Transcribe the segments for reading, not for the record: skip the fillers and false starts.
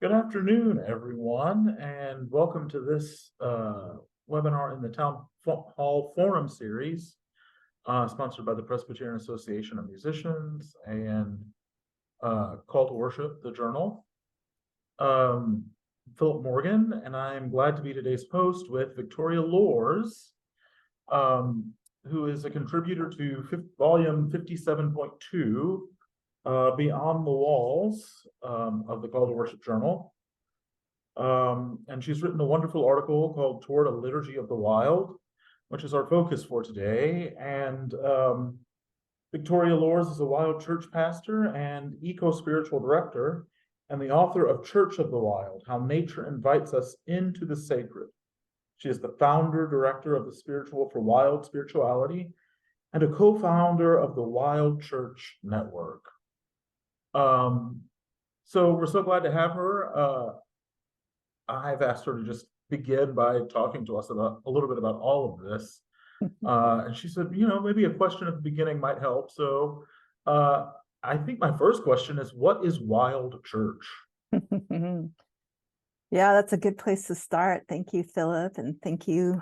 Good afternoon, everyone, and welcome to this webinar in the Town Hall Forum series, sponsored by the Presbyterian Association of Musicians and Call to Worship, the Journal. Philip Morgan, and I'm glad to be today's host with Victoria Loorz, who is a contributor to volume 57.2, Beyond the Walls of the Call to Worship Journal. And she's written a wonderful article called Toward a Liturgy of the Wild, which is our focus for today. And Victoria Loorz is a wild church pastor and eco-spiritual director, and the author of Church of the Wild, How Nature Invites Us into the Sacred. She is the founder, director of the Spiritual for Wild Spirituality, and a co-founder of the Wild Church Network. So we're so glad to have her. I've asked her to just begin by talking to us about a little bit about all of this. And she said, maybe a question at the beginning might help. So I think my first question is, what is Wild Church? Yeah, that's a good place to start. Thank you, Philip, and thank you,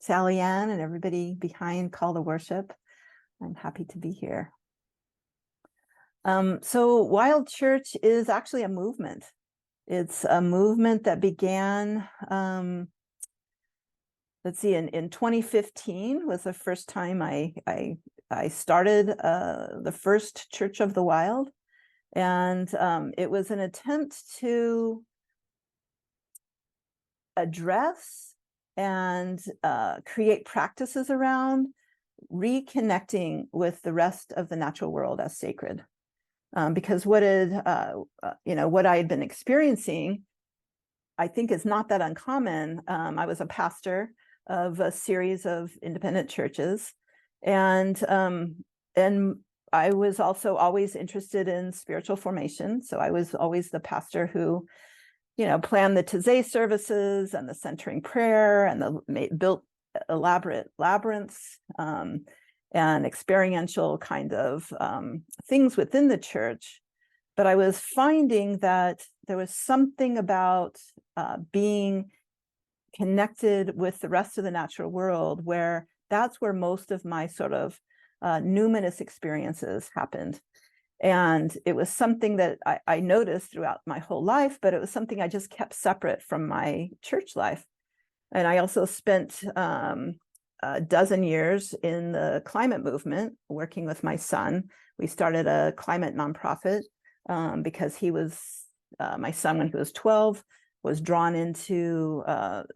Sally Ann, and everybody behind Call to Worship. I'm happy to be here. So Wild Church is actually a movement. It's a movement that began, let's see, in 2015 was the first time I started the first Church of the Wild. And it was an attempt to address and create practices around reconnecting with the rest of the natural world as sacred. Because what I had been experiencing, I think is not that uncommon. I was a pastor of a series of independent churches, and I was also always interested in spiritual formation. So I was always the pastor who, planned the Taizé services and the centering prayer and built elaborate labyrinths and experiential kind of things within the church. But I was finding that there was something about being connected with the rest of the natural world where that's where most of my sort of numinous experiences happened. And it was something that I noticed throughout my whole life, but it was something I just kept separate from my church life. And I also spent a dozen years in the climate movement, working with my son. We started a climate nonprofit because he was, my son, when he was 12, was drawn into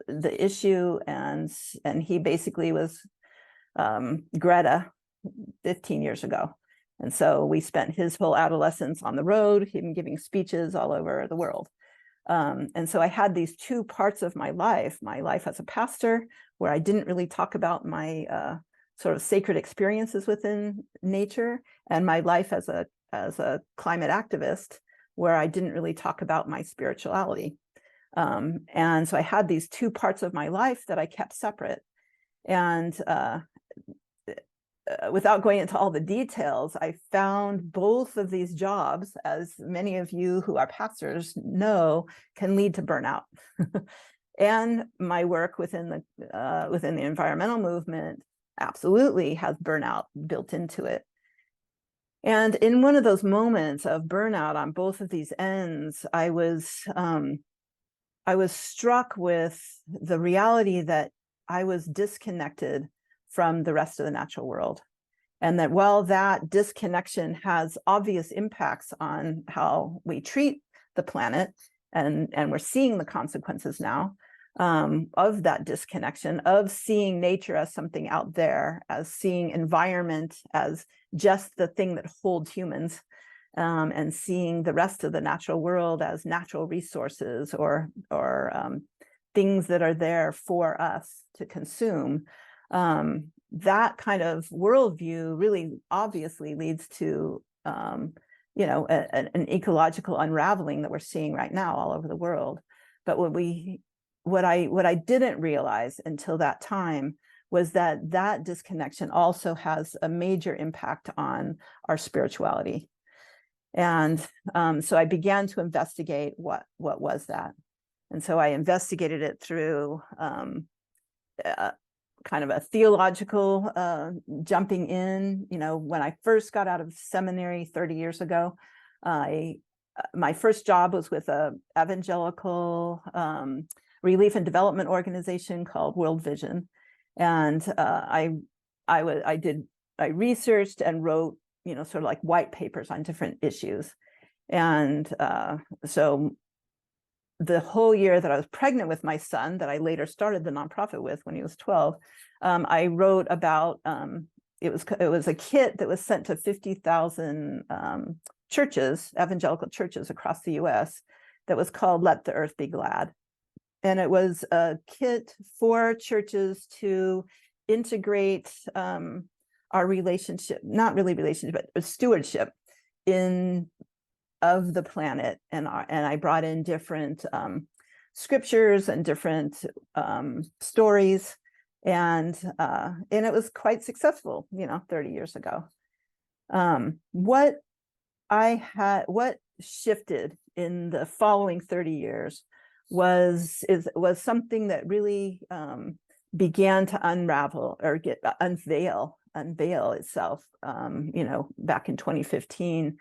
the issue, and he basically was Greta 15 years ago. And so we spent his whole adolescence on the road, him giving speeches all over the world. And so I had these two parts of my life as a pastor, where I didn't really talk about my sort of sacred experiences within nature, and my life as a climate activist, where I didn't really talk about my spirituality. And so I had these two parts of my life that I kept separate. And without going into all the details, I found both of these jobs, as many of you who are pastors know, can lead to burnout. And my work within the environmental movement absolutely has burnout built into it. And in one of those moments of burnout on both of these ends, I was struck with the reality that I was disconnected from the rest of the natural world. And that while that disconnection has obvious impacts on how we treat the planet, and we're seeing the consequences now of that disconnection, of seeing nature as something out there, as seeing environment as just the thing that holds humans, and seeing the rest of the natural world as natural resources or things that are there for us to consume. That kind of worldview really obviously leads to, an ecological unraveling that we're seeing right now all over the world. But what I didn't realize until that time was that disconnection also has a major impact on our spirituality. And so I began to investigate what was that. And so I investigated it through kind of a theological jumping in. When I first got out of seminary 30 years ago, my first job was with a evangelical relief and development organization called World Vision. And I researched and wrote, sort of like white papers on different issues. And so the whole year that I was pregnant with my son, that I later started the nonprofit with when he was 12, I wrote about, it was a kit that was sent to 50,000 churches, evangelical churches across the US, that was called Let the Earth Be Glad. And it was a kit for churches to integrate our relationship, not really relationship, but stewardship of the planet. And I brought in different scriptures and different stories. And it was quite successful, 30 years ago. What shifted in the following 30 years was something that really began to unravel or unveil itself, back in 2015,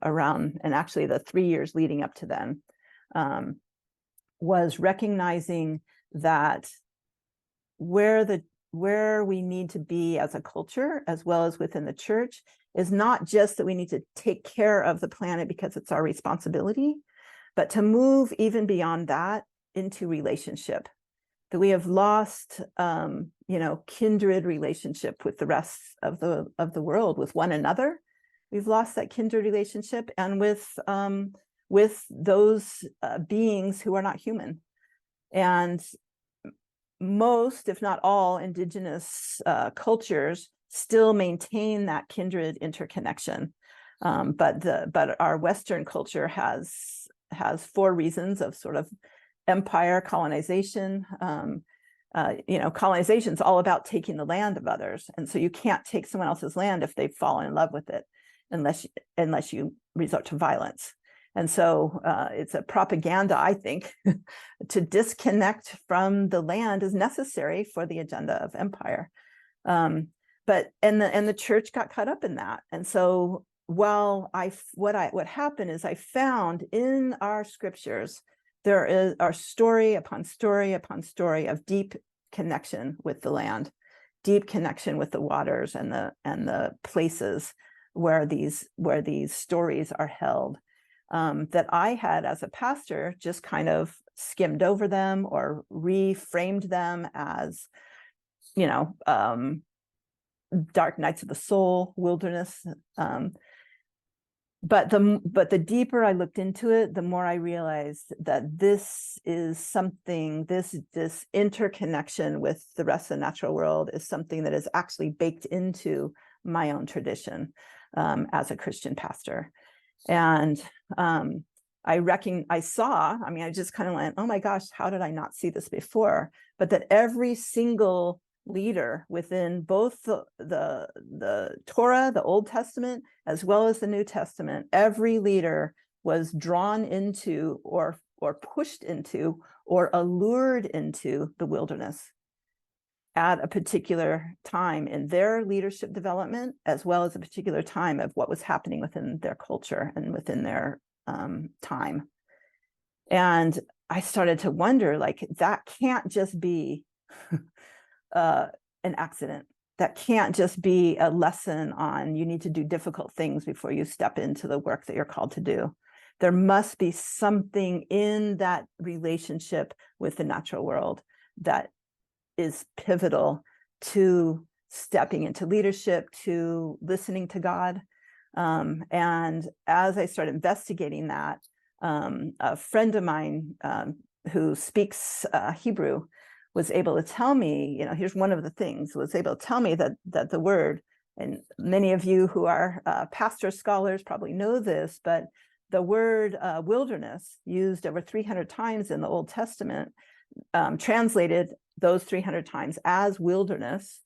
around, and actually the 3 years leading up to then, was recognizing that where we need to be as a culture, as well as within the church, is not just that we need to take care of the planet because it's our responsibility, but to move even beyond that into relationship. That we have lost, kindred relationship with the rest of the world, with one another. We've lost that kindred relationship, and with those beings who are not human. And most, if not all, indigenous cultures still maintain that kindred interconnection. But our Western culture has 4 reasons of sort of empire, colonization. Colonization is all about taking the land of others, and so you can't take someone else's land if they've fallen in love with it, unless you resort to violence. And so it's a propaganda, I think, to disconnect from the land is necessary for the agenda of empire. But the church got caught up in that. And so what happened is I found in our scriptures, there is our story upon story upon story of deep connection with the land, deep connection with the waters and the places where these stories are held. That I had, as a pastor, just kind of skimmed over them or reframed them as, dark nights of the soul, wilderness. But the deeper I looked into it, the more I realized that this is something, this interconnection with the rest of the natural world is something that is actually baked into my own tradition as a Christian pastor. And I just kind of went, oh my gosh, how did I not see this before? But that every single leader within both the Torah, the Old Testament, as well as the New Testament, every leader was drawn into or pushed into or allured into the wilderness at a particular time in their leadership development, as well as a particular time of what was happening within their culture and within their time. And I started to wonder, like, that can't just be an accident. That can't just be a lesson on you need to do difficult things before you step into the work that you're called to do. There must be something in that relationship with the natural world that is pivotal to stepping into leadership, to listening to God. And as I started investigating that, a friend of mine who speaks Hebrew was able to tell me, here's one of the things, was able to tell me that the word, and many of you who are pastor scholars probably know this, but the word wilderness, used over 300 times in the Old Testament, translated those 300 times as wilderness.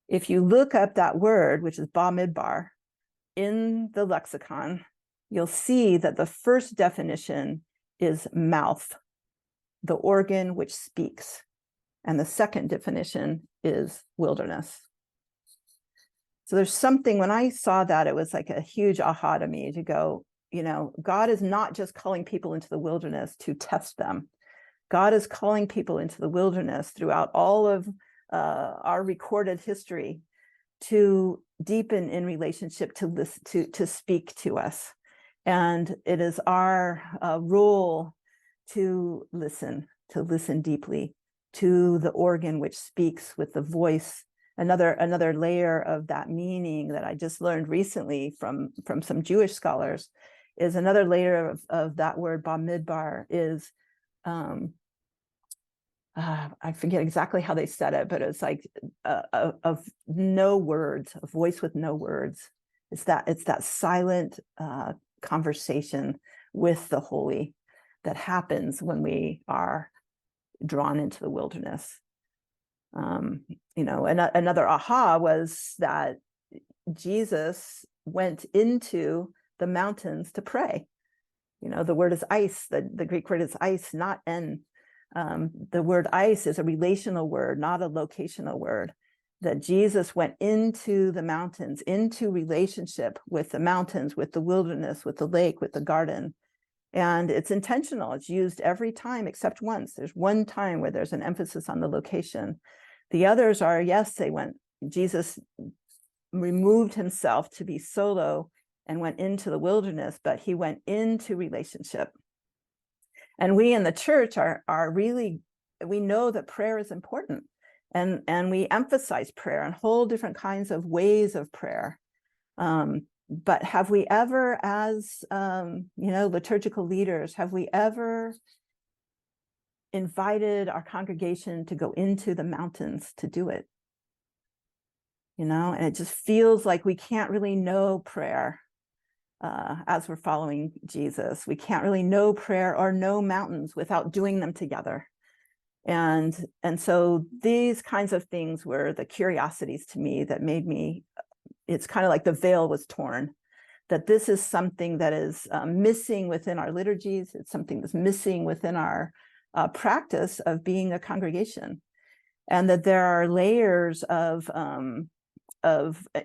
If you look up that word, which is Bamidbar, in the lexicon, you'll see that the first definition is mouth, the organ which speaks. And the second definition is wilderness. So there's something, when I saw that, it was like a huge aha to me to go, God is not just calling people into the wilderness to test them. God is calling people into the wilderness throughout all of our recorded history to deepen in relationship, to listen, to speak to us. And it is our role to listen deeply to the organ which speaks with the voice. Another layer of that meaning that I just learned recently from some Jewish scholars is another layer of that word Bamidbar is, I forget exactly how they said it, but it's like of no words, a voice with no words. It's that silent conversation with the holy that happens when we are drawn into the wilderness. Another aha was that Jesus went into the mountains to pray. The word is ice, the Greek word is ice, not en. The word ice is a relational word, not a locational word. That Jesus went into the mountains, into relationship with the mountains, with the wilderness, with the lake, with the garden. And it's intentional. It's used every time except once. There's one time where there's an emphasis on the location. The others are, yes, Jesus removed himself to be solo and went into the wilderness, but he went into relationship. And we in the church are really, we know that prayer is important, and we emphasize prayer and whole different kinds of ways of prayer. But have we ever, as liturgical leaders, have we ever invited our congregation to go into the mountains to do it? And it just feels like we can't really know prayer as we're following Jesus. We can't really know prayer or know mountains without doing them together. And so these kinds of things were the curiosities to me that made me, it's kind of like the veil was torn, that this is something that is missing within our liturgies. It's something that's missing within our practice of being a congregation, and that there are layers of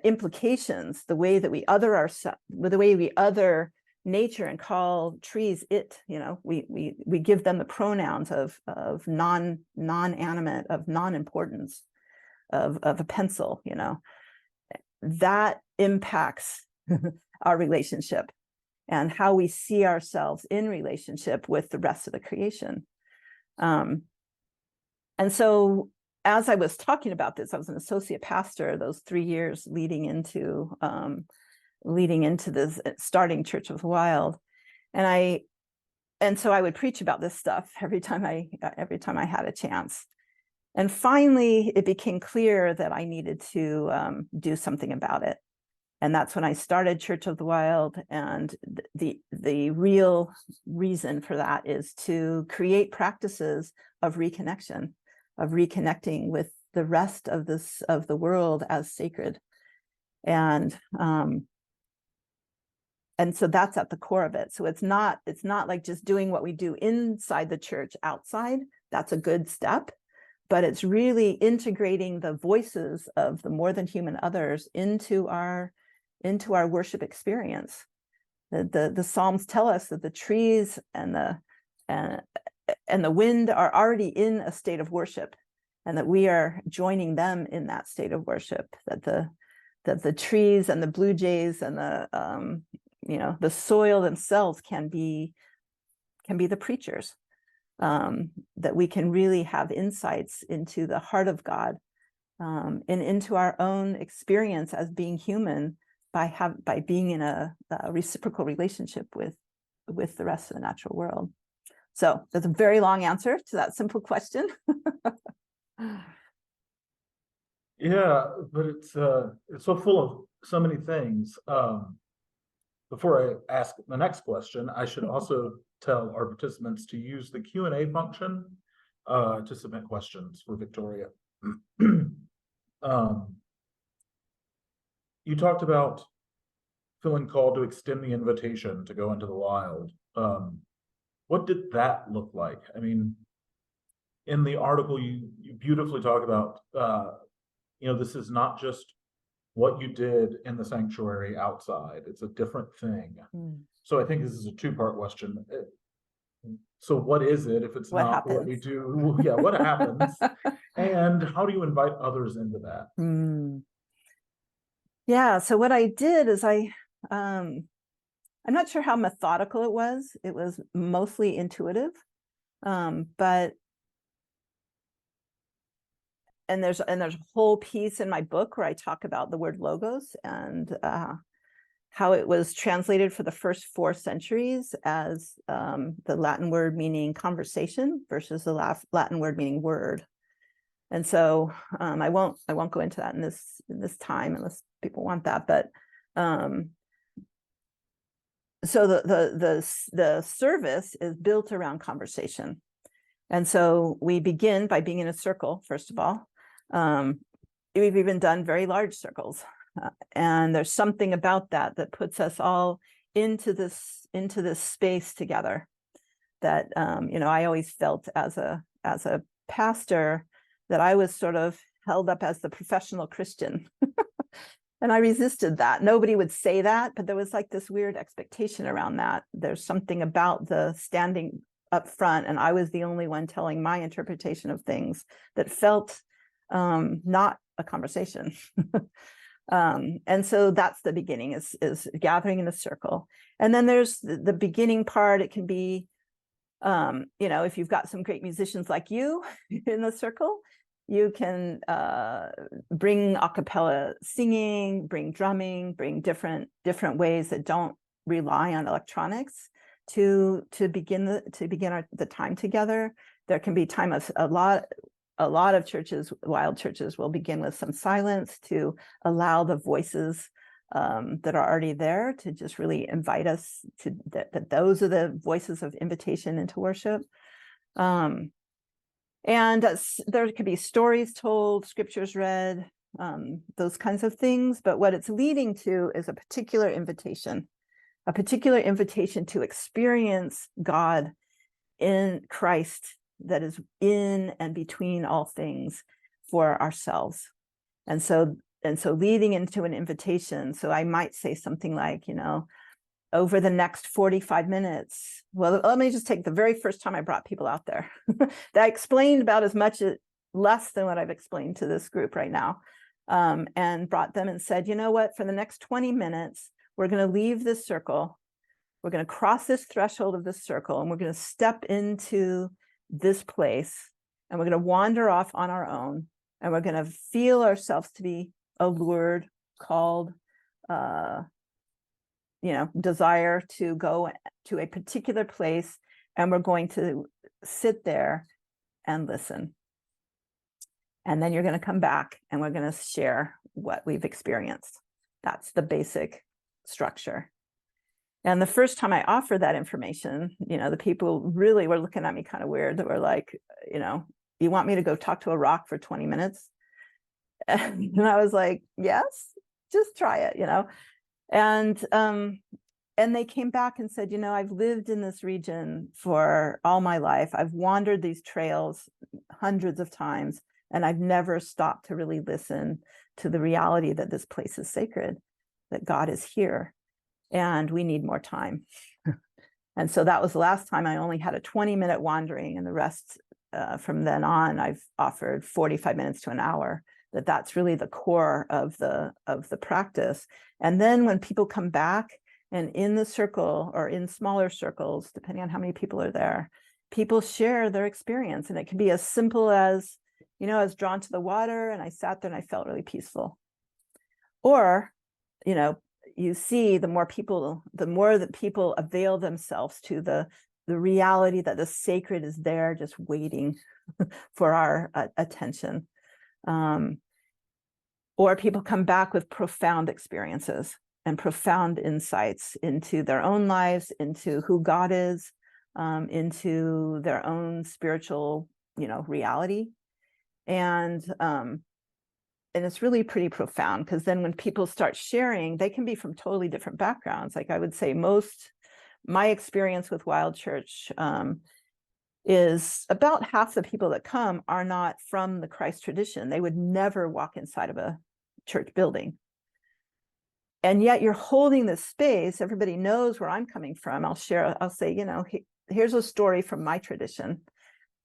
implications, the way that we other ourselves, the way we other nature and call trees it. We give them the pronouns of non-animate, of non-importance, of a pencil. That impacts our relationship and how we see ourselves in relationship with the rest of the creation. And so as I was talking about this, I was an associate pastor those 3 years leading into this starting Church of the Wild. And so I would preach about this stuff every time I had a chance. And finally, it became clear that I needed to do something about it. And that's when I started Church of the Wild. And the real reason for that is to create practices of reconnection, of reconnecting with the rest of the world as sacred. And so that's at the core of it. So it's not like just doing what we do inside the church outside. That's a good step. But it's really integrating the voices of the more than human others into our worship experience. The Psalms tell us that the trees and the wind are already in a state of worship, and that we are joining them in that state of worship. That the trees and the blue jays and the soil themselves can be the preachers. That we can really have insights into the heart of God, and into our own experience as being human by being in a reciprocal relationship with the rest of the natural world. So that's a very long answer to that simple question. Yeah, but it's so full of so many things. Before I ask the next question, I should also tell our participants to use the Q&A function to submit questions for Victoria. You talked about feeling called to extend the invitation to go into the wild. What did that look like? I mean, in the article, you beautifully talk about, this is not just what you did in the sanctuary outside. It's a different thing. Mm. So I think this is a two-part question. So what is it if it's What not what we happens? do? Yeah, what happens? And how do you invite others into that? Mm. Yeah, so what I did is I'm not sure how methodical it was. It was mostly intuitive. But there's a whole piece in my book where I talk about the word logos and how it was translated for the first 4 centuries as the Latin word meaning conversation versus the Latin word meaning word. And so I won't go into that in this time unless people want that. But so the service is built around conversation. And so we begin by being in a circle, first of all. We've even done very large circles. And there's something about that puts us all into this space together that, I always felt as a pastor that I was sort of held up as the professional Christian. And I resisted that. Nobody would say that, but there was like this weird expectation around that. There's something about the standing up front, and I was the only one telling my interpretation of things that felt not a conversation. And so that's the beginning, is gathering in a circle. And then there's the beginning part. It can be, if you've got some great musicians like you in the circle, you can bring a cappella singing, bring drumming, bring different ways that don't rely on electronics to begin the time together. There can be time of a lot of churches, wild churches, will begin with some silence to allow the voices that are already there to just really invite us to that those are the voices of invitation into worship. And there could be stories told, scriptures read, those kinds of things. But what it's leading to is a particular invitation to experience God in Christ that is in and between all things for ourselves. And so leading into an invitation. So I might say something like, over the next 45 minutes. Well, let me just take the very first time I brought people out there. That explained about as much, less than what I've explained to this group right now. And brought them and said, you know what, for the next 20 minutes, we're going to leave this circle. We're going to cross this threshold of this circle, and we're going to step into this place, and we're going to wander off on our own, and we're going to feel ourselves to be allured, called, desire to go to a particular place, and we're going to sit there and listen. And then you're going to come back and we're going to share what we've experienced. That's the basic structure. And the first time I offered that information, the people really were looking at me kind of weird. They were like, you want me to go talk to a rock for 20 minutes? And I was like, yes, just try it, And they came back and said, I've lived in this region for all my life. I've wandered these trails hundreds of times, and I've never stopped to really listen to the reality that this place is sacred, that God is here, and we need more time. And so that was the last time I only had a 20-minute wandering, and the rest from then on, I've offered 45 minutes to an hour. That's really the core of the practice. And then when people come back, and in the circle or in smaller circles, depending on how many people are there, people share their experience. And it can be as simple as, I was drawn to the water and I sat there and I felt really peaceful. Or, you see the more that people avail themselves to the reality that the sacred is there just waiting for our attention. Or people come back with profound experiences and profound insights into their own lives, into who God is, into their own spiritual, reality. And it's really pretty profound, because then when people start sharing, they can be from totally different backgrounds. Like I would say my experience with Wild Church is about half the people that come are not from the Christ tradition. They would never walk inside of a church building. And yet you're holding this space. Everybody knows where I'm coming from. I'll say, here's a story from my tradition,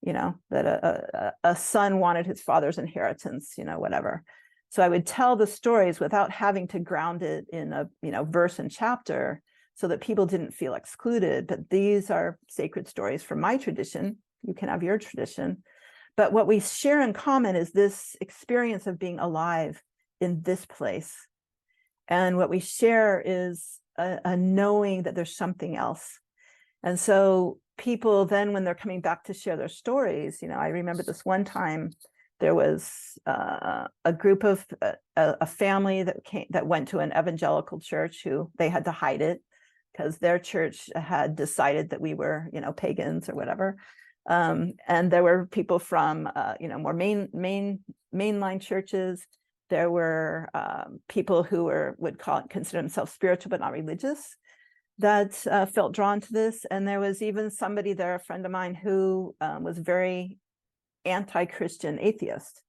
that a son wanted his father's inheritance, whatever. So I would tell the stories without having to ground it in a, verse and chapter, so that people didn't feel excluded. But these are sacred stories from my tradition. You can have your tradition. But what we share in common is this experience of being alive in this place. And what we share is a knowing that there's something else. And so people then, when they're coming back to share their stories, I remember this one time, there was a group of a family that went to an evangelical church who they had to hide it because their church had decided that we were, pagans or whatever. And there were people from, more mainline churches. There were people who would consider themselves spiritual but not religious, that felt drawn to this. And there was even somebody there, a friend of mine, who was very anti-Christian atheist,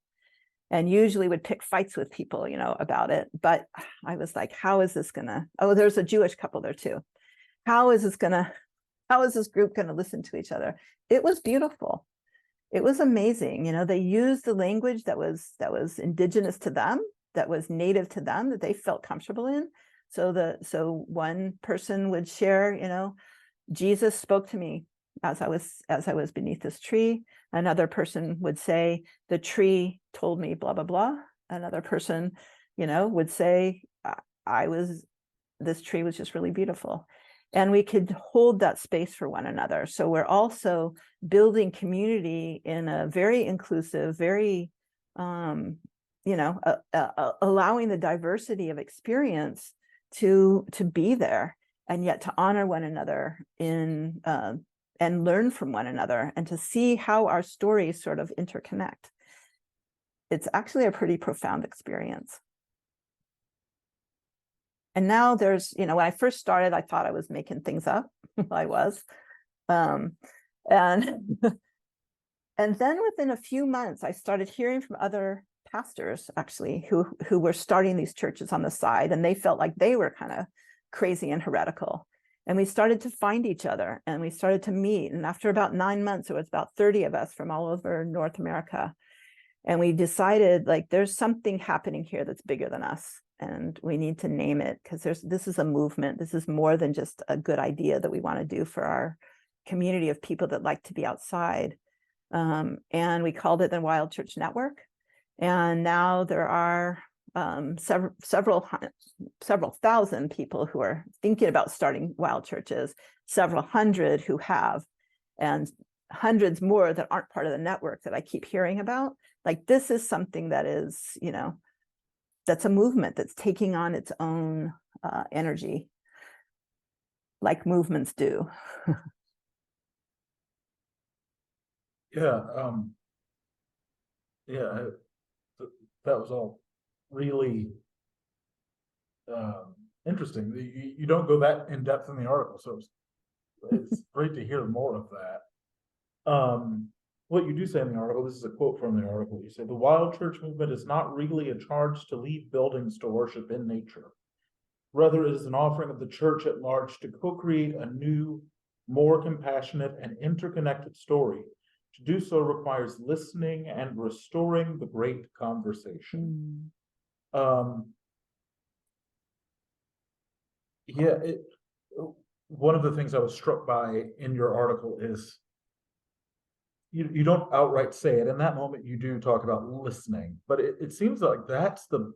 and usually would pick fights with people, about it. But I was like, how is this gonna? Oh, there's a Jewish couple there too. How is this group gonna listen to each other? It was beautiful. It was amazing. They used the language that was indigenous to them, that was native to them, that they felt comfortable in. So one person would share, Jesus spoke to me as I was beneath this tree. Another person would say, the tree told me blah, blah, blah. Another person, would say, this tree was just really beautiful. And we could hold that space for one another. So we're also building community in a very inclusive, very, allowing the diversity of experience to be there, and yet to honor one another and learn from one another, and to see how our stories sort of interconnect. It's actually a pretty profound experience. And now there's, when I first started, I thought I was making things up. I was. And then within a few months, I started hearing from other pastors, actually, who were starting these churches on the side, and they felt like they were kind of crazy and heretical. And we started to find each other, and we started to meet. And after about 9 months, it was about 30 of us from all over North America. And we decided, like, there's something happening here that's bigger than us, and we need to name it, because this is a movement. This is more than just a good idea that we want to do for our community of people that like to be outside. And we called it the Wild Church Network. And now there are several thousand people who are thinking about starting wild churches, several hundred who have, and hundreds more that aren't part of the network that I keep hearing about. Like, this is something that is, that's a movement that's taking on its own energy, like movements do. Yeah, that was all really interesting. You don't go that in depth in the article, so it's great to hear more of that. What you do say in the article, this is a quote from the article, you say, the wild church movement is not really a charge to leave buildings to worship in nature. Rather, it is an offering of the church at large to co-create a new, more compassionate and interconnected story. To do so requires listening and restoring the great conversation. One of the things I was struck by in your article is you don't outright say it. In that moment, you do talk about listening, but it seems like that's the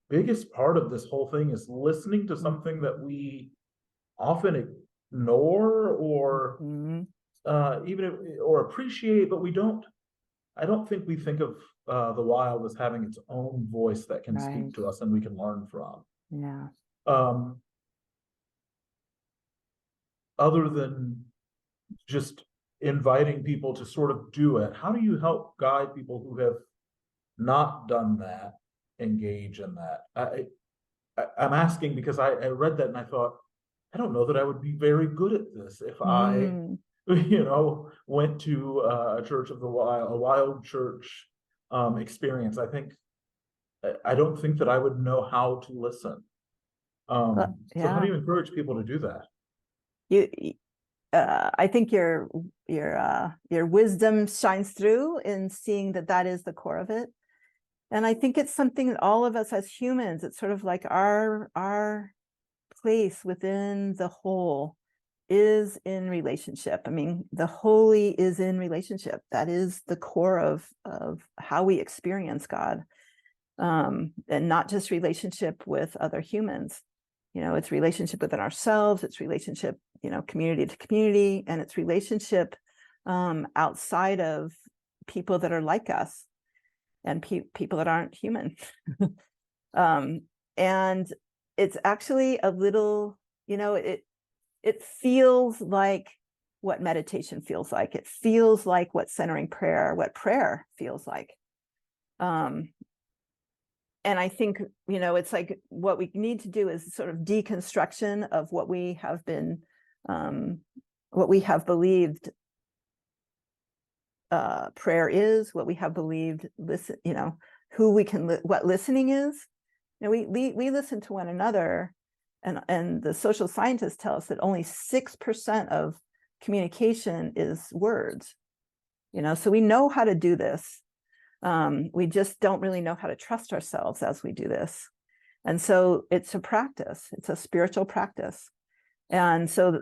biggest part of this whole thing, is listening to something that we often ignore or or appreciate, but I don't think we think of the wild as having its own voice that can speak to us and we can learn from. Yeah. Other than just inviting people to sort of do it, how do you help guide people who have not done that engage in that? I'm asking because I read that and I thought, I don't know that I would be very good at this if I, Mm. went to a church of the wild, a wild church experience. I don't think that I would know how to listen. So how do Yeah, you encourage people to do that? you I think your wisdom shines through in seeing that that is the core of it. And I think it's something that all of us as humans, it's sort of like our place within the whole is in relationship. I mean, the holy is in relationship. That is the core of how we experience God. And not just relationship with other humans. It's relationship within ourselves, it's relationship, community to community, and it's relationship outside of people that are like us and people that aren't human. And it's actually a little, it feels like what meditation feels like. It feels like what prayer feels like. And I think, it's like what we need to do is sort of deconstruction of what we have been, what we have believed prayer is, what we have believed who we can, what listening is. We listen to one another, and the social scientists tell us that only 6% of communication is words. So we know how to do this. We just don't really know how to trust ourselves as we do this. And so it's a practice, it's a spiritual practice. And so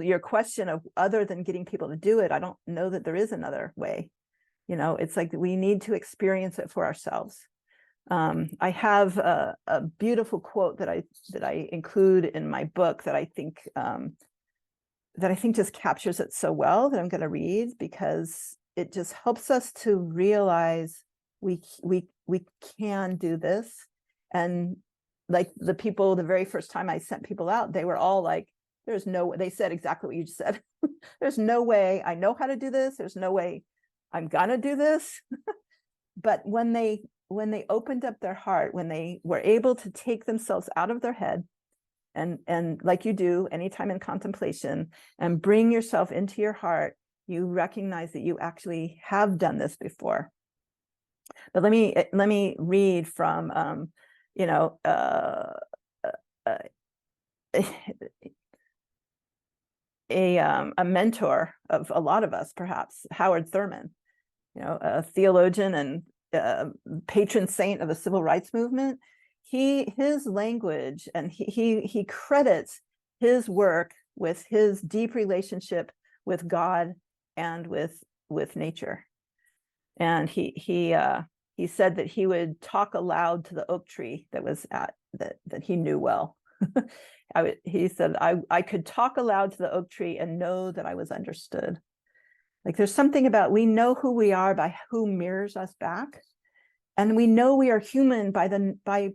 your question of other than getting people to do it, I don't know that there is another way. It's like we need to experience it for ourselves. I have a beautiful quote that I include in my book that I think just captures it so well that I'm going to read, because it just helps us to realize we can do this. And like the very first time I sent people out, they were all like, they said exactly what you just said. There's no way I know how to do this. There's no way I'm gonna do this. But when they opened up their heart, when they were able to take themselves out of their head, and like you do anytime in contemplation, and bring yourself into your heart, you recognize that you actually have done this before. But let me read from a mentor of a lot of us, perhaps Howard Thurman, a theologian and patron saint of the civil rights movement. His language, and he credits his work with his deep relationship with God and with nature. And he said that he would talk aloud to the oak tree that was that he knew well. He said, I could talk aloud to the oak tree and know that I was understood. Like there's something about, we know who we are by who mirrors us back. And we know we are human by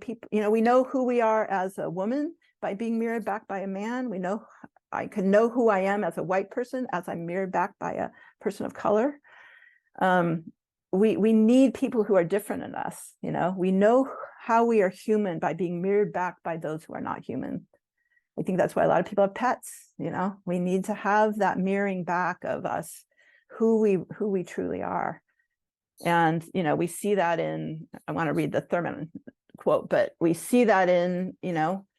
people, we know who we are as a woman by being mirrored back by a man. We know, I can know who I am as a white person as I'm mirrored back by a person of color. We need people who are different than us. We know how we are human by being mirrored back by those who are not human. I think that's why a lot of people have pets. We need to have that mirroring back of us, who we truly are. And we see that in, I want to read the Thurman quote, but we see that in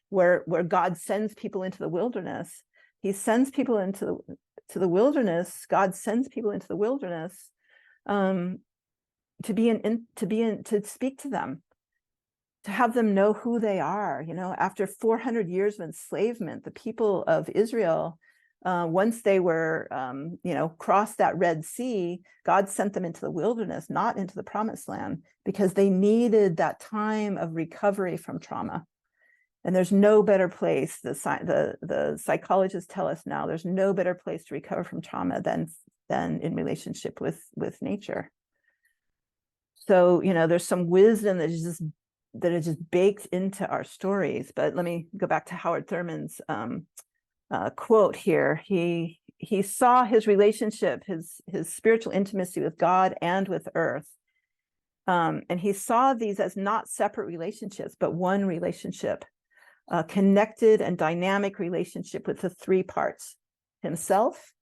where God sends people into the wilderness. He sends people into the wilderness. God sends people into the wilderness to speak to them, to have them know who they are. After 400 years of enslavement, the people of Israel, once they were, crossed that Red Sea, God sent them into the wilderness, not into the promised land, because they needed that time of recovery from trauma. And there's no better place, the psychologists tell us now, there's no better place to recover from trauma than in relationship with nature. So, there's some wisdom that is just baked into our stories. But let me go back to Howard Thurman's quote here. He saw his relationship, his spiritual intimacy with God and with earth And he saw these as not separate relationships, but one relationship, a connected and dynamic relationship with the three parts: himself,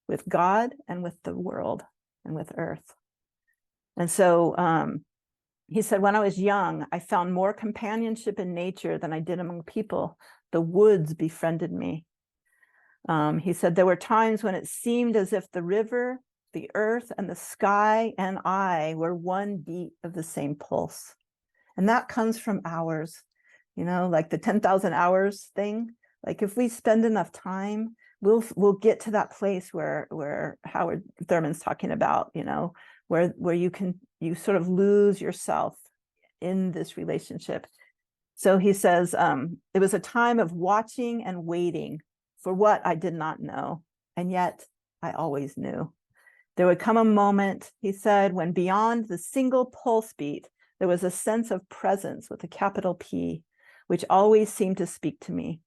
with God, and with the world, and with earth. And so he said, when I was young, I found more companionship in nature than I did among people. The woods befriended me. He said, there were times when it seemed as if the river, the earth, and the sky and I were one beat of the same pulse. And that comes from hours, like the 10,000 hours thing. Like if we spend enough time, we'll get to that place where Howard Thurman's talking about, where you sort of lose yourself in this relationship. So he says, it was a time of watching and waiting for what I did not know, and yet I always knew. There would come a moment, he said, when beyond the single pulse beat, there was a sense of presence with a capital P, which always seemed to speak to me.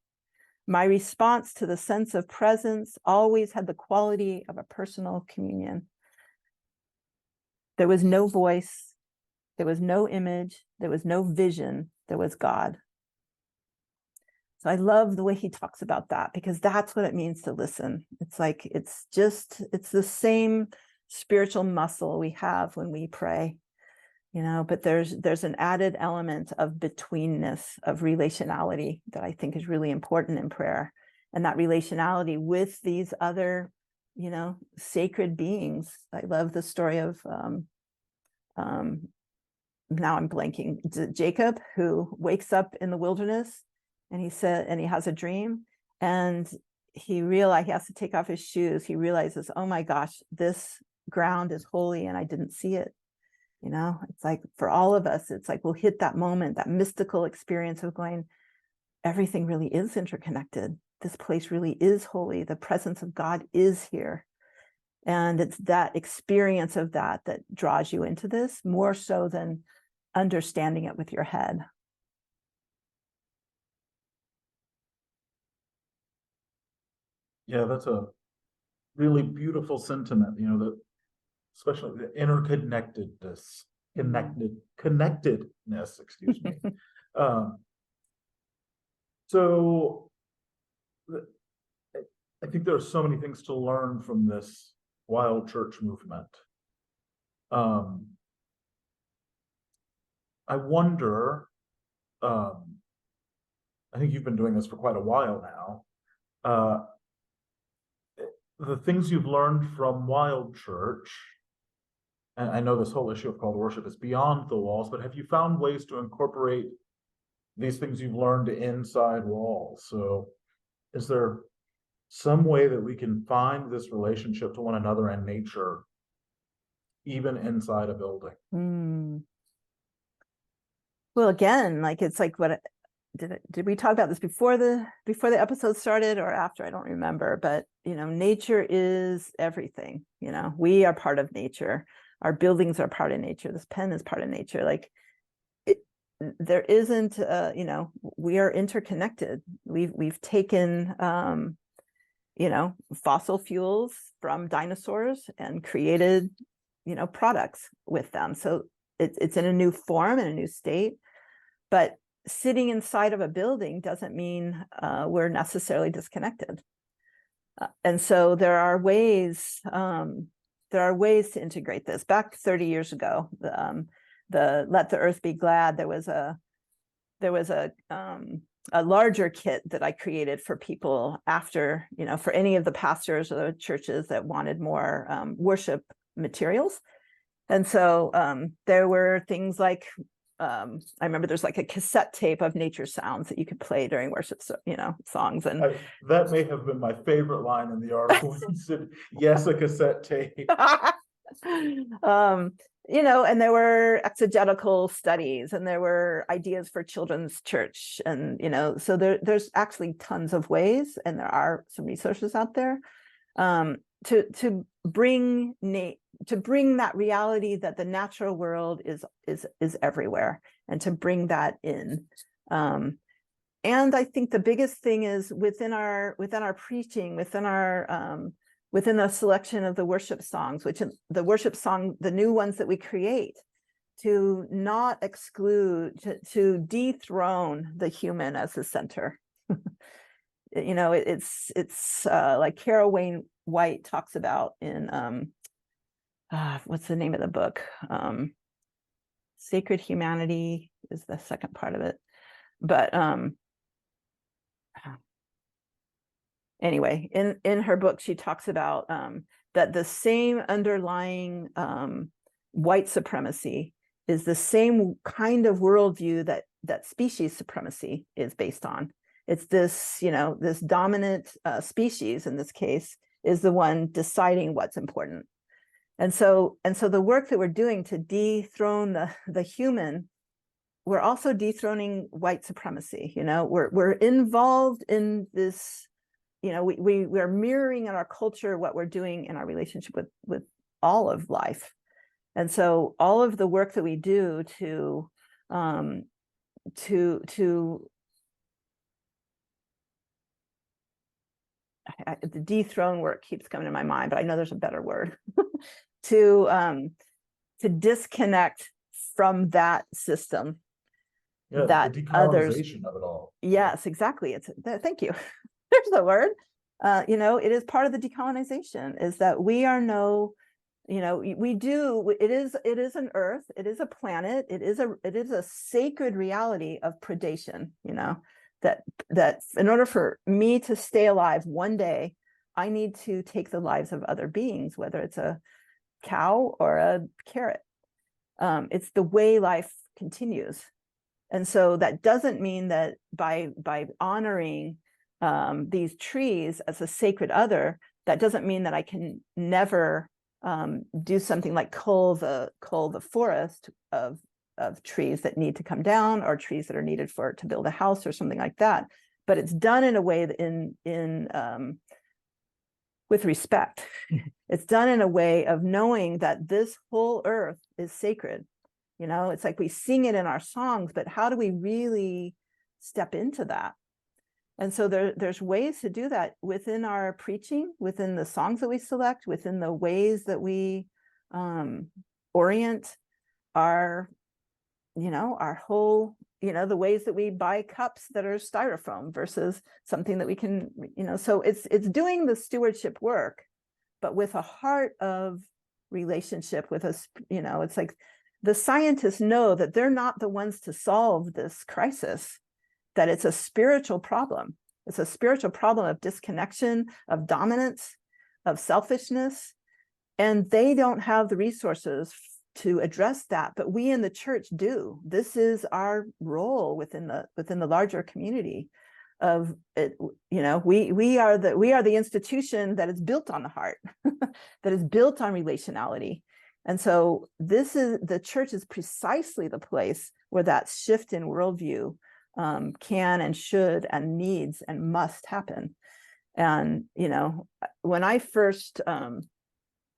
My response to the sense of presence always had the quality of a personal communion. There was no voice, there was no image, there was no vision, there was God. So I love the way he talks about that, because that's what it means to listen. It's like, it's the same spiritual muscle we have when we pray, but there's an added element of betweenness, of relationality, that I think is really important in prayer. And that relationality with these other, sacred beings. I love the story of, now I'm blanking, Jacob, who wakes up in the wilderness, and he has a dream, and he has to take off his shoes. He realizes, oh my gosh, this ground is holy and I didn't see it. It's like, for all of us, it's like we'll hit that moment, that mystical experience of going, everything really is interconnected. This place really is holy. The presence of God is here. And it's that experience of that draws you into this, more so than understanding it with your head. Yeah, that's a really beautiful sentiment, especially the interconnectedness, connectedness, excuse me. So I think there are so many things to learn from this wild church movement. I wonder, I think you've been doing this for quite a while now. The things you've learned from wild church, and I know this whole issue of call to worship is beyond the walls, but have you found ways to incorporate these things you've learned inside walls? So is there some way that we can find this relationship to one another and nature, even inside a building? Well, again, like, it's like, what did we talk about this before the episode started or after? I don't remember, but nature is everything. We are part of nature. Our buildings are part of nature. This pen is part of nature. Like, there isn't, we are interconnected. We've taken, fossil fuels from dinosaurs and created, products with them. So it's in a new form, in a new state. But sitting inside of a building doesn't mean we're necessarily disconnected. And so there are ways to integrate this. Back 30 years ago, the Let the Earth Be Glad, there was a larger kit that I created for people after, for any of the pastors or the churches that wanted more worship materials. And so there were things like, I remember there's like a cassette tape of nature sounds that you could play during worship, songs. And that may have been my favorite line in the article. It said, yes, a cassette tape. And there were exegetical studies, and there were ideas for children's church, and so there's actually tons of ways, and there are some resources out there to bring that reality that the natural world is everywhere, and to bring that in. And I think the biggest thing is within our preaching, within the selection of the worship songs, which the worship song, the new ones that we create, not exclude, to dethrone the human as the center. You know, it's like Carol Wayne White talks about in what's the name of the book? Sacred Humanity is the second part of it. But anyway, in her book, she talks about that the same underlying white supremacy is the same kind of worldview that species supremacy is based on. It's this, you know, this dominant species in this case is the one deciding what's important. And so the work that we're doing to dethrone the human, we're also dethroning white supremacy. You know, we're involved in this, you know, we're mirroring in our culture what we're doing in our relationship with all of life. And so all of the work that we do to the dethrone work keeps coming to my mind, but I know there's a better word, to disconnect from that system. Yeah, that the others, decolonization of it all. yes, exactly. Thank you. There's the word. You know, it is part of the decolonization, is that we are no, you know, it is an earth, it is a planet, it is a sacred reality of predation, you know, that in order for me to stay alive one day, I need to take the lives of other beings, whether it's a cow or a carrot. It's the way life continues. And so that doesn't mean that by honoring these trees as a sacred other, that doesn't mean that I can never do something like cull the forest of trees that need to come down, or trees that are needed to build a house or something like that. But it's done in a way that with respect. It's done in a way of knowing that this whole earth is sacred. You know, it's like we sing it in our songs, but how do we really step into that? And so there's ways to do that within our preaching, within the songs that we select, within the ways that we orient our, you know, our whole, you know, the ways that we buy cups that are styrofoam versus something that we can, you know, so it's doing the stewardship work, but with a heart of relationship with us. You know, it's like the scientists know that they're not the ones to solve this crisis, that it's a spiritual problem. It's a spiritual problem of disconnection, of dominance, of selfishness, and they don't have the resources to address that, but we in the church do. This is our role within the larger community of it. You know, we are the institution that is built on the heart, that is built on relationality. And so the church is precisely the place where that shift in worldview can and should and needs and must happen. And, you know, when I first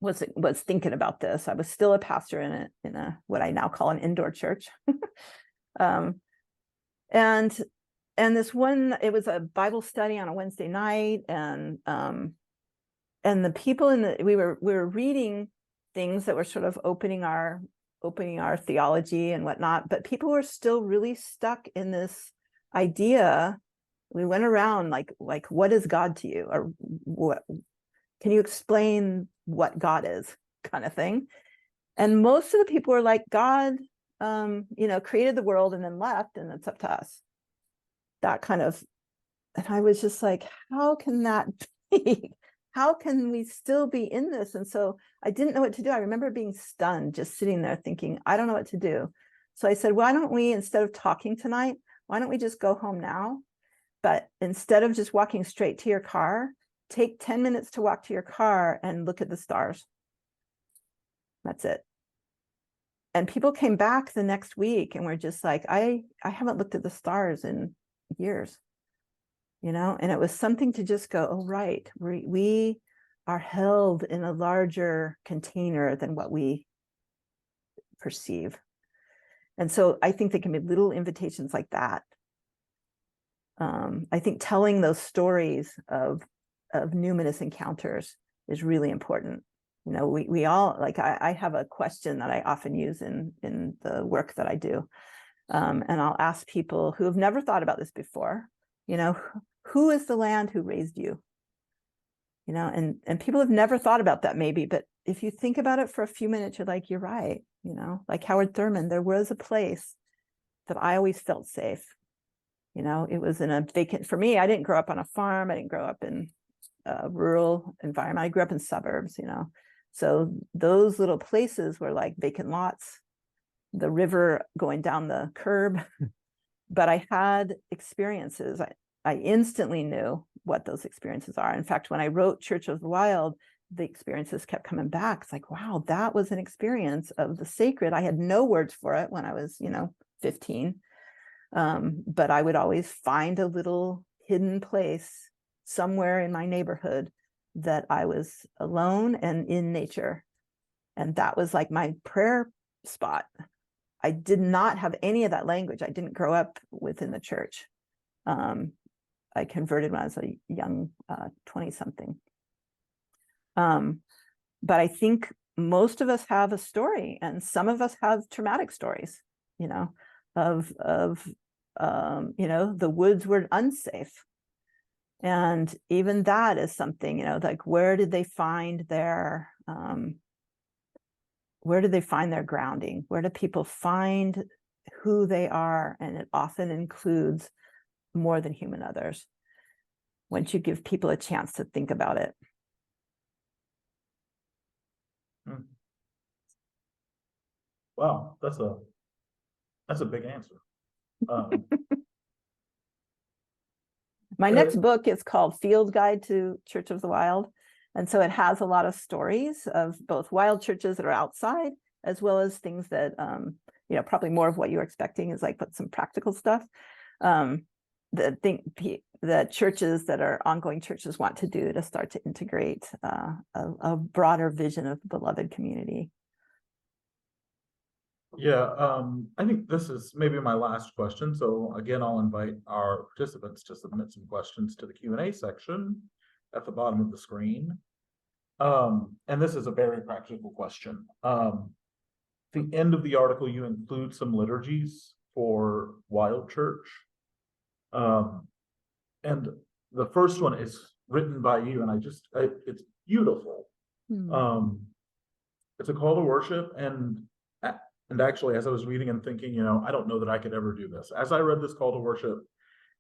was thinking about this, I was still a pastor in a what I now call an indoor church. And this one, it was a Bible study on a Wednesday night, and the people we were reading things that were sort of opening our theology and whatnot, but people were still really stuck in this idea. We went around like what is God to you, or what can you explain what God is, kind of thing. And most of the people were like, God you know, created the world and then left, and it's up to us, that kind of. And I was just like, how can that be? How can we still be in this? And so I didn't know what to do. I remember being stunned, just sitting there thinking, I don't know what to do. So I said, why don't we, instead of talking tonight, why don't we just go home now? But instead of just walking straight to your car, take 10 minutes to walk to your car and look at the stars. That's it. And people came back the next week and were just like, I haven't looked at the stars in years. You know, and it was something to just go, oh, right, we are held in a larger container than what we perceive. And so I think there can be little invitations like that. I think telling those stories of numinous encounters is really important. You know, we all, like, I have a question that I often use in the work that I do. And I'll ask people who have never thought about this before, you know, who is the land who raised you? You know, and people have never thought about that maybe, but if you think about it for a few minutes, you're like, you're right. You know, like Howard Thurman, there was a place that I always felt safe. You know, it was in a vacant, for me, I didn't grow up on a farm. I didn't grow up in a rural environment. I grew up in suburbs, you know. So those little places were like vacant lots, the river going down the curb. But I had experiences. I instantly knew what those experiences are. In fact, when I wrote Church of the Wild, the experiences kept coming back. It's like, wow, that was an experience of the sacred. I had no words for it when I was, you know, 15. But I would always find a little hidden place somewhere in my neighborhood that I was alone and in nature. And that was like my prayer spot. I did not have any of that language. I didn't grow up within the church. I converted when I was a young 20-something. But I think most of us have a story, and some of us have traumatic stories, you know, of you know, the woods were unsafe. And even that is something, you know, like where did they find their grounding? Where do people find who they are? And it often includes more than human others, once you give people a chance to think about it. Wow, that's a big answer. My next book is called Field Guide to Church of the Wild. And so it has a lot of stories of both wild churches that are outside, as well as things that, you know, probably more of what you're expecting is like put some practical stuff. The churches that are ongoing churches want to do to start to integrate a broader vision of the beloved community. Yeah, I think this is maybe my last question. So again, I'll invite our participants to submit some questions to the Q&A section at the bottom of the screen. And this is a very practical question. At the end of the article, you include some liturgies for Wild Church. And the first one is written by you, and it's beautiful. It's a call to worship, and actually, as I was reading and thinking, you know, I don't know that I could ever do this. As I read this call to worship,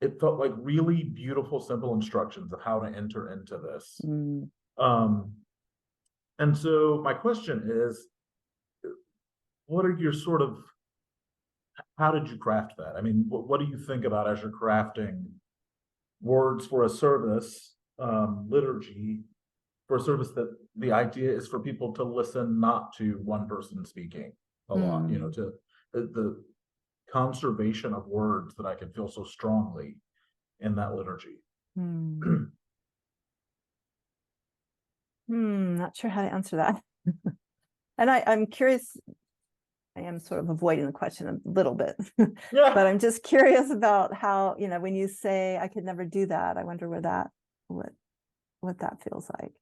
it felt like really beautiful, simple instructions of how to enter into this. And so my question is, what are your sort of, how did you craft that? I mean, what do you think about as you're crafting words for a service, liturgy, for a service that the idea is for people to listen, not to one person speaking a lot, you know, to the conservation of words that I can feel so strongly in that liturgy. Not sure how to answer that. And I'm curious, I am sort of avoiding the question a little bit, Yeah. but I'm just curious about how, you know, when you say I could never do that, I wonder what that feels like.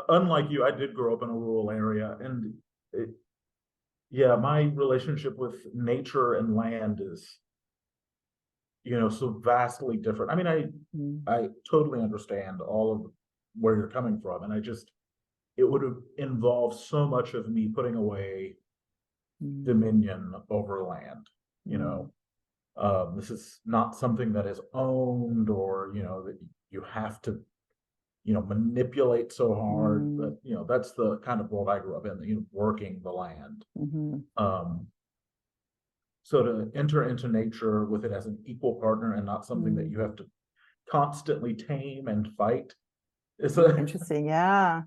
Unlike you, I did grow up in a rural area, and yeah, my relationship with nature and land is, you know, so vastly different. I mean, I totally understand all of where you're coming from, and it would have involved so much of me putting away dominion over land, you know. This is not something that is owned, or, you know, that you have to, you know, manipulate so hard. But, you know, that's the kind of world I grew up in, you know, working the land. So to enter into nature with it as an equal partner and not something that you have to constantly tame and fight is interesting. Yeah.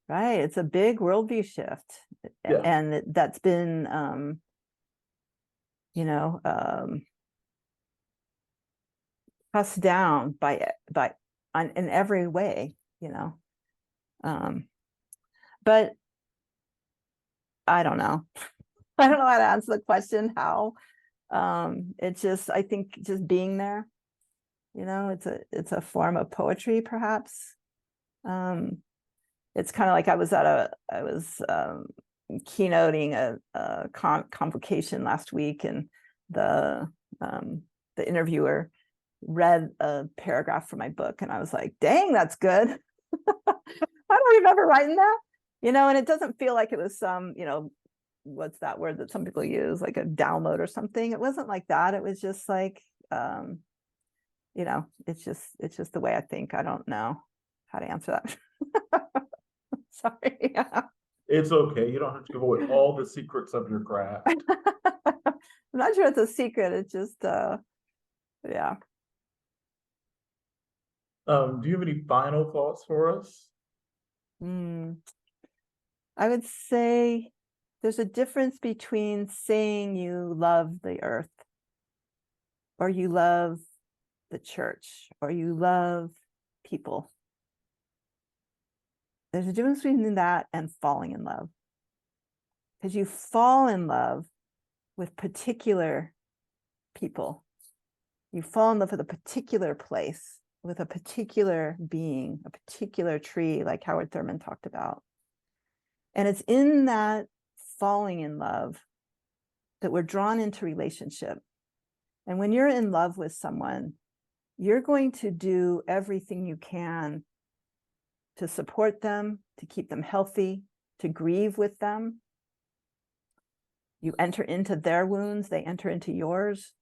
Right. It's a big worldview shift. Yeah. And that's been, you know, passed down in every way, you know. But I don't know. I don't know how to answer the question, how. It's just, I think just being there, you know, it's a form of poetry, perhaps. It's kind of like I was keynoting a convocation last week, and the interviewer read a paragraph from my book, and I was like, dang, that's good. I don't remember writing that, and it doesn't feel like it was some, what's that word that some people use, like a download or something. It wasn't like that. It was just like, it's just the way I think. I don't know how to answer that. Sorry. It's okay. You don't have to give away all the secrets of your craft. I'm not sure it's a secret. It's just, yeah. Do you have any final thoughts for us? I would say there's a difference between saying you love the earth, or you love the church, or you love people. There's a difference between that and falling in love. Because you fall in love with particular people. You fall in love with a particular place, with a particular being, a particular tree, like Howard Thurman talked about. And it's in that falling in love that we're drawn into relationship. And when you're in love with someone, you're going to do everything you can to support them, to keep them healthy, to grieve with them. You enter into their wounds, they enter into yours,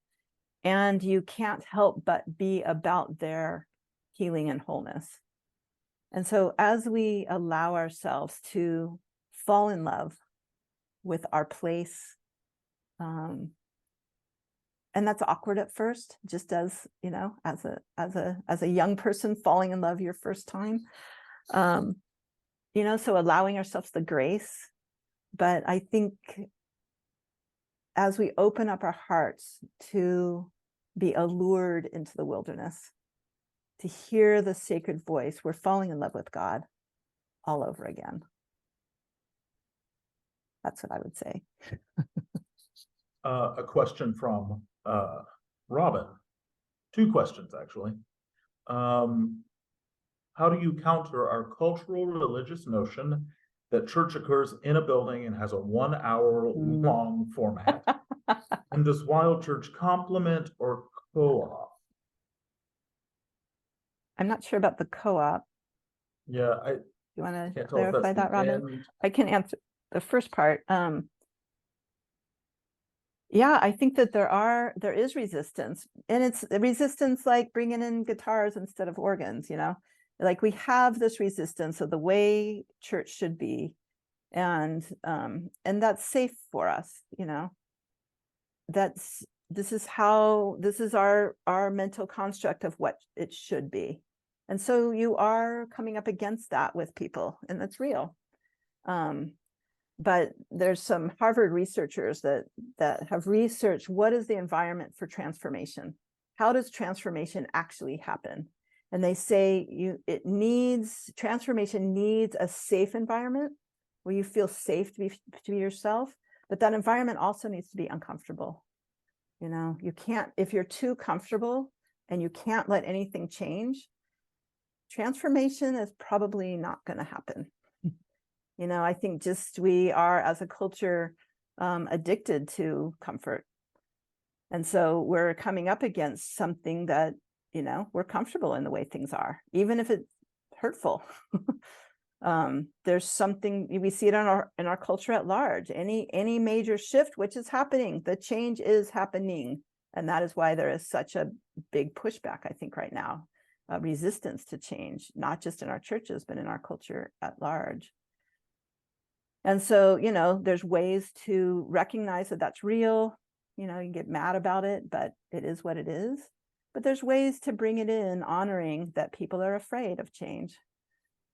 and you can't help but be about their healing and wholeness. And so as we allow ourselves to fall in love with our place, and that's awkward at first, just as, as a young person falling in love your first time, so allowing ourselves the grace. But I think as we open up our hearts to be allured into the wilderness, to hear the sacred voice, we're falling in love with God all over again. That's what I would say. A question from Robin. Two questions, actually. How do you counter our cultural religious notion that church occurs in a building and has a 1 hour long format? And does wild church complement or co-op? I'm not sure about the co-op. Yeah, you want to clarify clarify that, Robin? I can answer the first part. Yeah, I think that there is resistance, and it's resistance like bringing in guitars instead of organs, like we have this resistance of the way church should be, and that's safe for us, this is our mental construct of what it should be. And so you are coming up against that with people, and that's real. But there's some Harvard researchers that have researched what is the environment for transformation. How does transformation actually happen? And they say transformation needs a safe environment where you feel safe to be yourself, but that environment also needs to be uncomfortable. You can't, if you're too comfortable and you can't let anything change, transformation is probably not going to happen. I think just we are as a culture addicted to comfort. And so we're coming up against something that, we're comfortable in the way things are, even if it's hurtful. There's something, we see it in our culture at large. Any major shift, which is happening, the change is happening. And that is why there is such a big pushback, I think, right now, resistance to change, not just in our churches, but in our culture at large. And so, there's ways to recognize that that's real. You can get mad about it, but it is what it is. But there's ways to bring it in, honoring that people are afraid of change,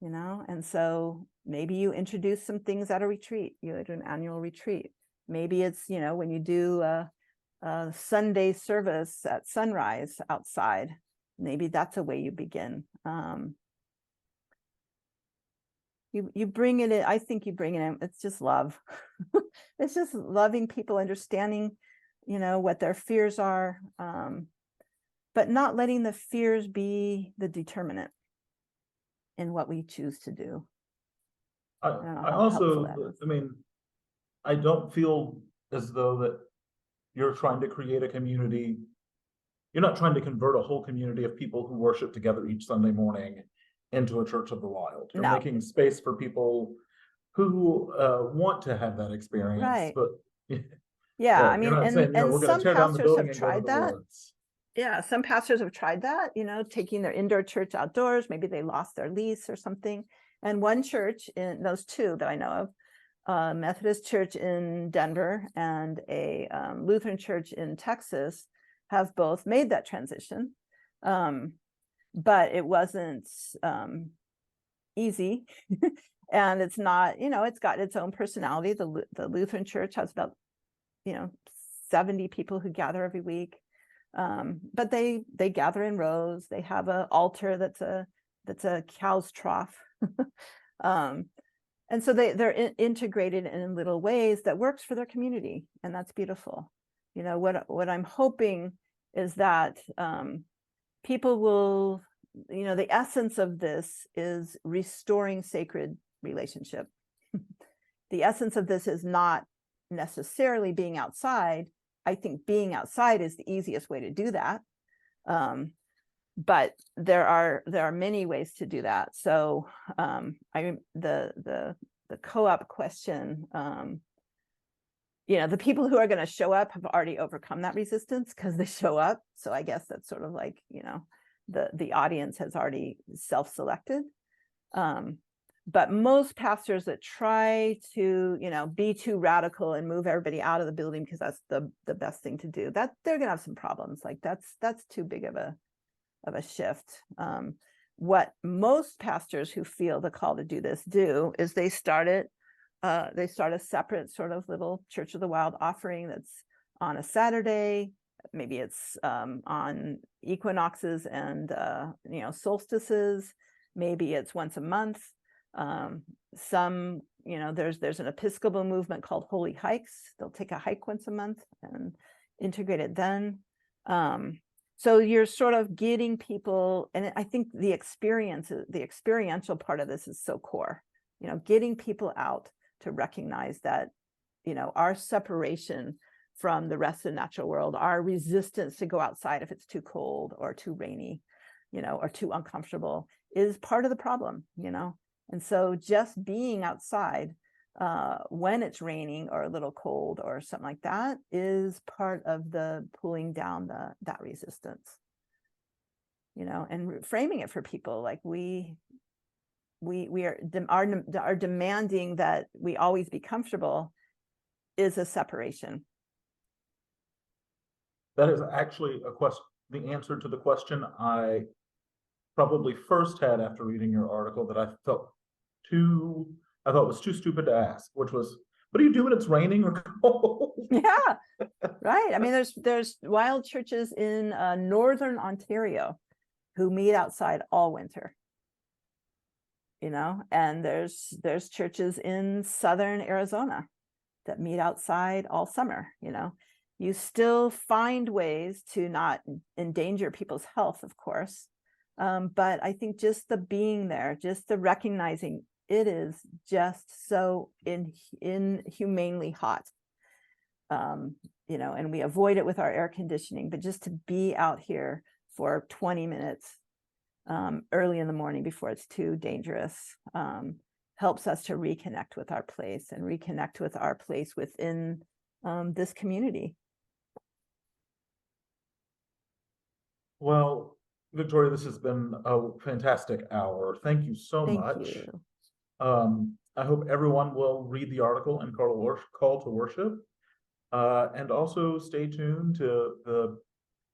and so maybe you introduce some things at a retreat, you do an annual retreat. Maybe it's, when you do a Sunday service at sunrise outside, maybe that's a way you begin. You bring it in. I think you bring it in. It's just love. It's just loving people, understanding, what their fears are, but not letting the fears be the determinant. in what we choose to do. I don't know I how helpful also, that is. I mean, I don't feel as though that you're trying to create a community. You're not trying to convert a whole community of people who worship together each Sunday morning into a church of the wild. You're No. making space for people who want to have that experience, Right. but Yeah, I you're mean, not saying, and we're going some to tear down the pastors have building and go to tried the that. woods. Yeah, some pastors have tried that, taking their indoor church outdoors. Maybe they lost their lease or something. And one church, in those two that I know of, a Methodist church in Denver and a Lutheran church in Texas, have both made that transition. But it wasn't easy. And it's not, it's got its own personality. The Lutheran church has about 70 people who gather every week. But they gather in rows. They have an altar that's a cow's trough. And so they're integrated in little ways that works for their community, and that's beautiful. What I'm hoping is that people will, the essence of this is restoring sacred relationship. The essence of this is not necessarily being outside. I think being outside is the easiest way to do that. But there are many ways to do that. So the co-op question, the people who are going to show up have already overcome that resistance because they show up. So I guess that's sort of like, the audience has already self-selected. But most pastors that try to, be too radical and move everybody out of the building because that's the best thing to do, that they're going to have some problems. Like that's too big of a shift. What most pastors who feel the call to do this do is they start a separate sort of little Church of the Wild offering that's on a Saturday. Maybe it's on equinoxes and solstices. Maybe it's once a month. Some, there's an Episcopal movement called Holy Hikes. They'll take a hike once a month and integrate it then. So you're sort of getting people, and I think the experiential part of this is so core, getting people out to recognize that, our separation from the rest of the natural world, our resistance to go outside if it's too cold or too rainy, or too uncomfortable, is part of the problem, And so just being outside when it's raining or a little cold or something like that is part of the pulling down that resistance, and framing it for people like we are demanding that we always be comfortable is a separation. That is actually the answer to the question I probably first had after reading your article that I thought was too stupid to ask, which was, what do you do when it's raining or cold? Yeah, right. I mean, there's wild churches in northern Ontario who meet outside all winter, and there's churches in southern Arizona that meet outside all summer. You still find ways to not endanger people's health, of course. But I think just the being there, just the recognizing it is just so inhumanely hot, and we avoid it with our air conditioning, but just to be out here for 20 minutes early in the morning before it's too dangerous helps us to reconnect with our place and reconnect with our place within this community. Well, Victoria, this has been a fantastic hour. Thank you so much. Thank you. I hope everyone will read the article and call to worship, and also stay tuned to the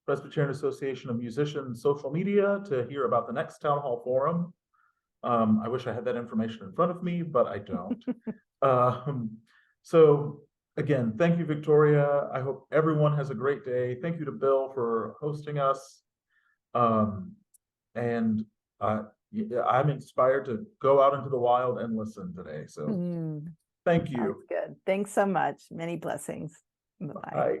Presbyterian Association of Musicians social media to hear about the next town hall forum. I wish I had that information in front of me, but I don't. So again, thank you, Victoria. I hope everyone has a great day. Thank you to Bill for hosting us. And I'm inspired to go out into the wild and listen today. So thank you. That's good. Thanks so much. Many blessings. Bye. Bye.